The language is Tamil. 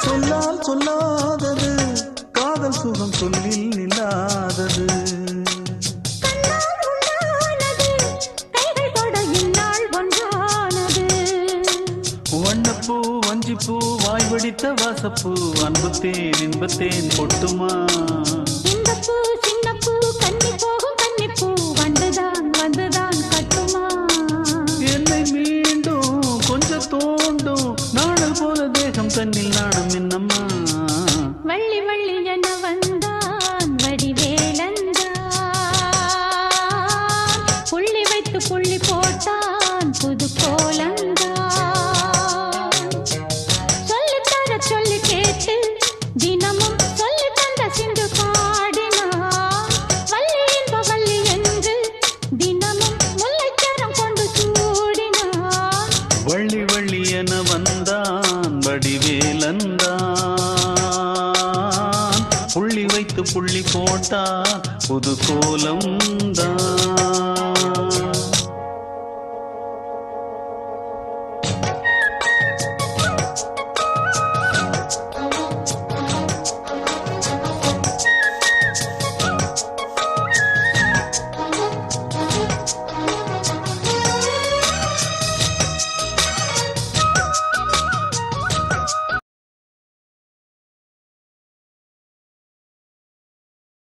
சொல்லால் சொல்லாதது காதல் சுகம் சொல்லில் நில்லாதது வண்ணப்பூ வஞ்சிப்பூ வாய் வடித்த வாசப்பூ அன்புத்தேன் இன்பத்தேன் பொட்டுமா இந்த பூ சின்ன பூ கன்னி போகும் கன்னிப்பூ வந்துதான் வந்துதான் கட்டுமா என்னை மீண்டும் கொஞ்சம் தோண்டும் நாடல் போல தேகம் தன்னில் நாணம் என்னம்மா வள்ளி வள்ளி என வந்தான் வடிவேலந்தான் புள்ளி வைத்து புள்ளி போட்டான் புது கோலந்தான் சொல்லி கேட்டு தினமும் சொல்லி தந்த சிந்து பாடினான் வள்ளி இன்ப வள்ளி என்று தினமும் முல்லைச்சரம் கொண்டு சூடினான் வள்ளி வள்ளி என வந்தான் வடிவேலந்தான் புள்ளி வைத்து புள்ளி போட்டான் புது கோலம் தான்